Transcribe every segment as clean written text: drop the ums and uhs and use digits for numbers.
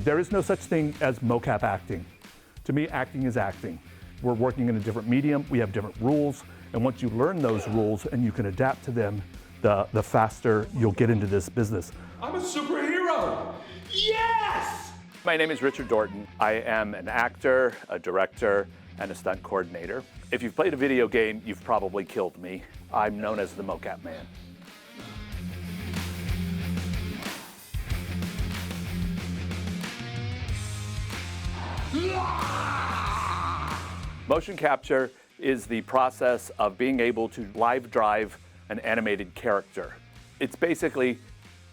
There is no such thing as mocap acting. To me, acting is acting. We're working in a different medium, we have different rules, and once you learn those rules and you can adapt to them, the faster you'll get into this business. I'm a superhero! Yes! My name is Richard Dorton. I am an actor, a director, and a stunt coordinator. If you've played a video game, you've probably killed me. I'm known as the Mocap Man. Motion capture is the process of being able to live drive an animated character. It's basically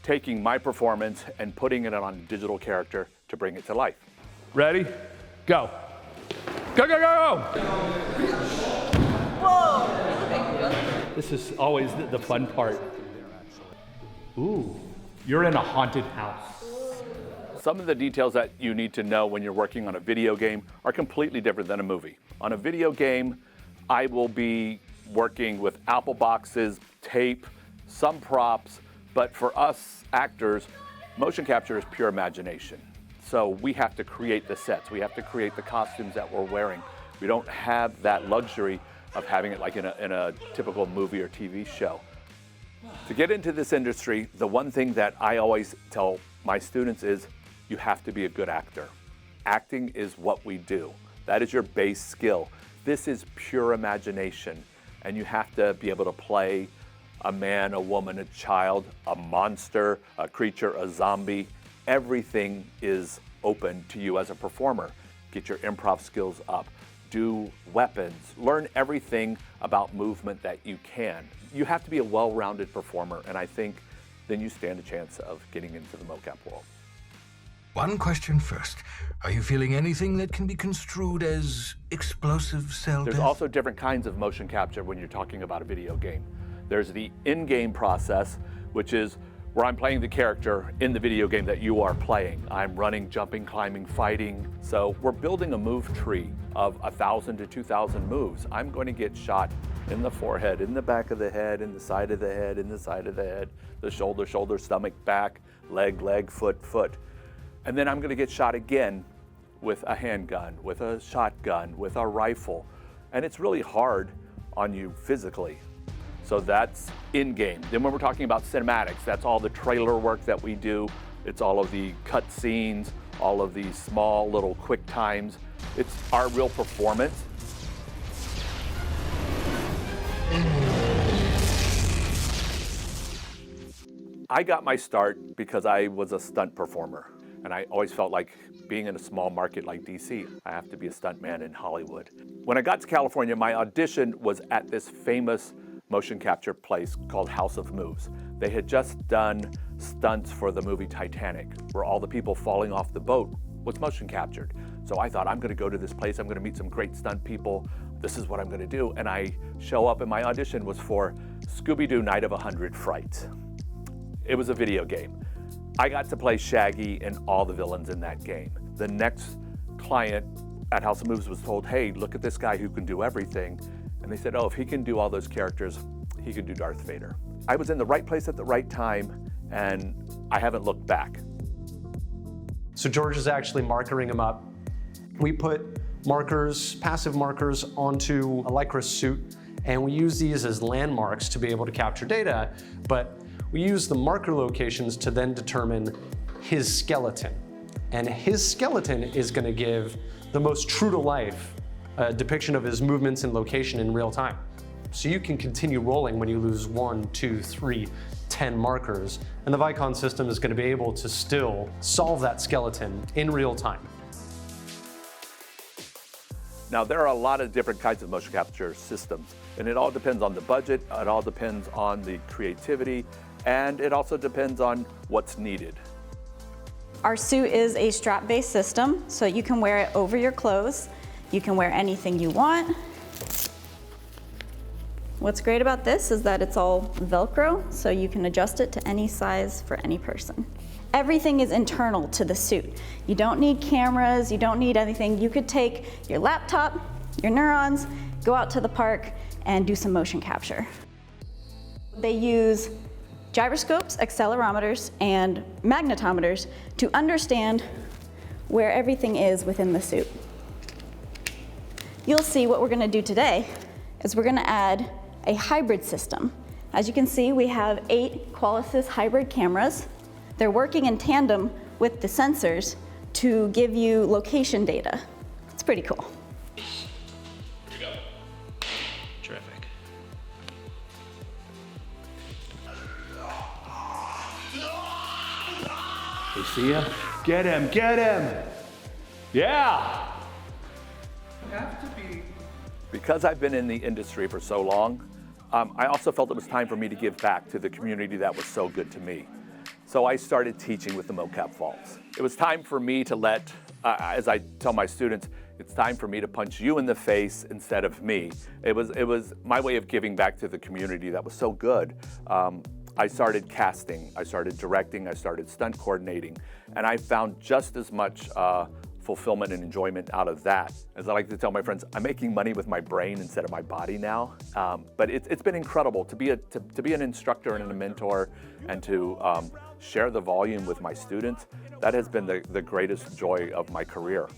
taking my performance and putting it on a digital character to bring it to life. Ready? Go. Go, go, go! Whoa! This is always the fun part. Ooh, you're in a haunted house. Some of the details that you need to know when you're working on a video game are completely different than a movie. On a video game, I will be working with Apple boxes, tape, some props, but for us actors, motion capture is pure imagination. So we have to create the sets, we have to create the costumes that we're wearing. We don't have that luxury of having it like in a typical movie or TV show. To get into this industry, the one thing that I always tell my students is you have to be a good actor. Acting is what we do. That is your base skill. This is pure imagination, and you have to be able to play a man, a woman, a child, a monster, a creature, a zombie. Everything is open to you as a performer. Get your improv skills up, do weapons, learn everything about movement that you can. You have to be a well-rounded performer, and I think then you stand a chance of getting into the mocap world. One question first. Are you feeling anything that can be construed as explosive cell death? There's also different kinds of motion capture when you're talking about a video game. There's the in-game process, which is where I'm playing the character in the video game that you are playing. I'm running, jumping, climbing, fighting. So we're building a move tree of 1,000 to 2,000 moves. I'm going to get shot in the forehead, in the back of the head, in the side of the head, in the side of the head, the shoulder, shoulder, stomach, back, leg, leg, foot, foot. And then I'm going to get shot again with a handgun, with a shotgun, with a rifle. And it's really hard on you physically. So that's in-game. Then when we're talking about cinematics, that's all the trailer work that we do. It's all of the cut scenes, all of these small little quick times. It's our real performance. I got my start because I was a stunt performer. And I always felt like being in a small market like DC, I have to be a stuntman in Hollywood. When I got to California, my audition was at this famous motion capture place called House of Moves. They had just done stunts for the movie Titanic, where all the people falling off the boat was motion captured. So I thought, I'm gonna go to this place, I'm gonna meet some great stunt people, this is what I'm gonna do. And I show up and my audition was for Scooby-Doo Night of 100 Frights. It was a video game. I got to play Shaggy and all the villains in that game. The next client at House of Moves was told, hey, look at this guy who can do everything. And they said, oh, if he can do all those characters, he could do Darth Vader. I was in the right place at the right time, and I haven't looked back. So George is actually markering them up. We put markers, passive markers, onto a Lycra suit, and we use these as landmarks to be able to capture data, but we use the marker locations to then determine his skeleton. And his skeleton is going to give the most true-to-life depiction of his movements and location in real time. So you can continue rolling when you lose 1, 2, 3, 10 markers, and the Vicon system is going to be able to still solve that skeleton in real time. Now, there are a lot of different kinds of motion capture systems, and it all depends on the budget, it all depends on the creativity, and it also depends on what's needed. Our suit is a strap-based system, so you can wear it over your clothes. You can wear anything you want. What's great about this is that it's all Velcro, so you can adjust it to any size for any person. Everything is internal to the suit. You don't need cameras, you don't need anything. You could take your laptop, your neurons, go out to the park and do some motion capture. They use gyroscopes, accelerometers, and magnetometers to understand where everything is within the suit. You'll see what we're going to do today is we're going to add a hybrid system. As you can see, we have 8 Qualisys hybrid cameras. They're working in tandem with the sensors to give you location data. It's pretty cool. Terrific. You see him? Get him, get him! Yeah! Because I've been in the industry for so long, I also felt it was time for me to give back to the community that was so good to me. So I started teaching with the Mocap vaults. It was time for me to let, as I tell my students, it's time for me to punch you in the face instead of me. It was my way of giving back to the community that was so good. I started casting, I started directing, I started stunt coordinating, and I found just as much fulfillment and enjoyment out of that. As I like to tell my friends, I'm making money with my brain instead of my body now. But it's been incredible to be an instructor and a mentor, and to share the volume with my students. That has been the greatest joy of my career.